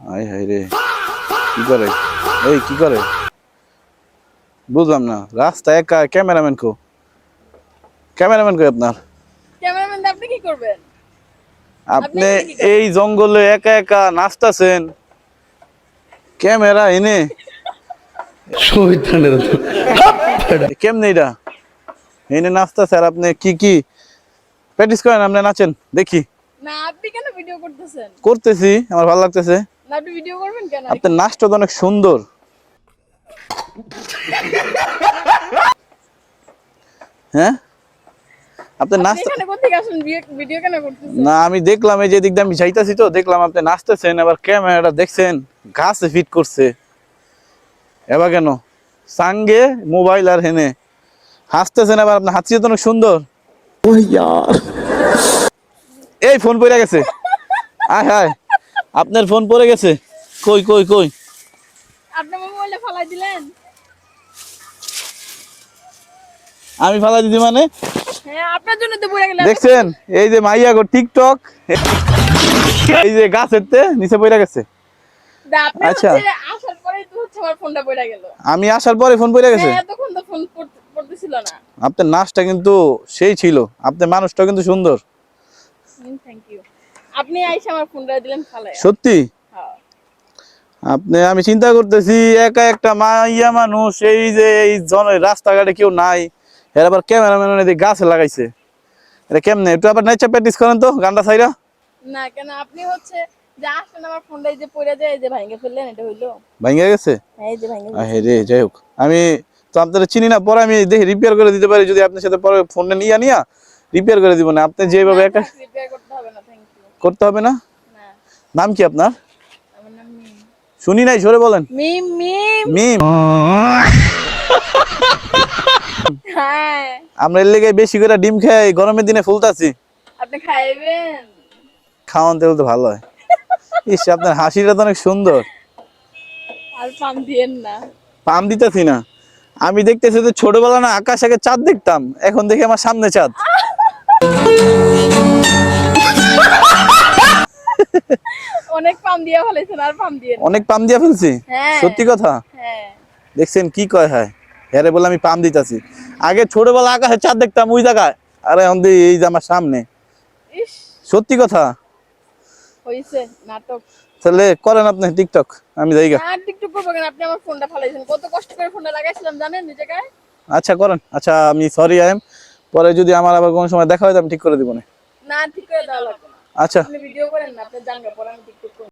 আয় হায় রে, কি করে? এই কি করে? বুঝলাম না, রাস্তা একা, ক্যামেরাম্যান কো? ক্যামেরাম্যান কই আপনার? ক্যামেরাম্যান আপনি কি করবেন? আপনি এখানে কি করেন? এই জঙ্গলে একা একা নাচতাছেন, ক্যামেরা এনে? কেমনে এটা এনে নাচতাছে আর আপনি কি কি প্র্যাকটিস করেন? আপনি নাচেন দেখি। না আপনি কেন ভিডিও করতেছেন? করতেছি, আমার ভালো লাগতেছে। না আপনি ভিডিও করবেন কেন আপনার এখানে? নাচটা তো অনেক সুন্দর। হ্যাঁ, আপনার আপনি নাচটা। এখানে কোত্থেকে আসেন ভিডিও কেন করতেছেন? না আমি দেখলাম এই যে দিক দিয়ে আমি যাইতাছি তো দেখলাম আপনি নাচতেছেন, আবার ক্যামেরাটা দেখছেন গাছে ফিট করছে। এবার কেন সাঙ্গে মোবাইল আর হেনে হাসতেছেন, আবার আপনার হাসি তো অনেক সুন্দর। এই ফোন পড়ে গেছে, আয় হায়, আপনার ফোন পড়ে গেছে। কই কই কই? আপনি মোবাইলে ফালাই দিলেন? আমি ফালা দিদি মানে? হ্যাঁ আপনার জন্য তো পড়ে গেল। দেখছেন এই যে মাইয়া গো টিকটক, এই যে গাছের তে নিচে পড়ে গেছে। আপনি আচ্ছা, হচ্ছে আসার পরেই তো হচ্ছে আমার ফোনটা পড়ে গেল। আমি আসার পরে ফোন পড়ে গেছে। হ্যাঁ এতক্ষণ তো ফোন পড়তেছিল না। আপনার নাচটা কিন্তু সেই ছিল, আপনার মানুষটা কিন্তু সুন্দর। Thank you. আপনি আইসা আমার ফোনটা দিলেন ফালাইয়া। সত্যি? হ্যাঁ। আপনি, আমি চিন্তা করতেছি একা একটা মাইয়া মানুষ, এই যে এই রাস্তাঘাটে কেউ নাই, এর আবার ক্যামেরাম্যান এদিকে গাছে লাগাইছে। এটা কেমনে? একটু আবার নাইচা প্র্যাকটিস করেন তো গানটা ছাইরা। না কেন আপনি হচ্ছে যে আসেন আমার ফোনটা এই যে পড়ে যায়, এই যে ভাঙে ফেললেন, এটা হইলো? ভাঙে গেছে? হ্যাঁ এই যে ভাঙে আহে ফেলছেন। রে, যাই হোক, আমি তো আপনারা চিনি না, পরে আমি দেখি রিপেয়ার করে দিতে পারি যদি আপনার সাথে পরে ফোনটা নিয়ে নিয়া রিপেয়ার করে দিব। না আপনি যেভাবে না একা থাক, রিপেয়ার করতে হবে না, থ্যাংক ইউ। করতে হবে না। না, নাম কি আপনার? আমার নাম মিম। শুনি নাই, সরে বলেন। মিম মিম। মিম? হ্যাঁ। আমরা এর লেগে বেশি করে ডিম খাই, গরমের দিনে ফুলতাছি। আপনি খাইবেন? খাওয়ান তেল তো ভালো হয়। ইস, আপনার হাসিটা তো অনেক সুন্দর। আর পাম দিয়েন না। পাম দিতেছি না, আমি দেখতেছি যে ছোটবেলা না আকাশ আগে চাঁদ দেখতাম, এখন দেখি আমার সামনে চাঁদ। অনেক পাম দিয়ে ফেলেছেন, আর পাম দিয়েন না। অনেক পাম দিয়া ফেলছি? হ্যাঁ। সত্যি কথা? হ্যাঁ। দেখছেন কি কয় হয়, হ্যারে বলে আমি পাম দিতেছি। আগে ছোটবেলা আকাশে চাঁদ দেখতাম ওই জায়গায়, আরে এখন দেখি এই যে আমার সামনে। ইস, সত্যি কথা। হইছে নাটক। তাহলে করেন আপনি টিকটক, আমি যাই গা। আর টিকটক করবো কেন? আপনি আমার ফোনটা ফালাইছেন, কত কষ্ট করে ফোনটা লাগাইছিলাম জানেন এই জায়গায়। আচ্ছা করেন, আচ্ছা আমি সরি আই এম, পরে যদি আমার আবার কোনো সময় দেখা হয় তো আমি ঠিক করে দিব না। না ঠিক করে দেওয়া লাগবে না। আচ্ছা। আপনি ভিডিও করেন না, আপনি জানগা পরে আমি ঠিক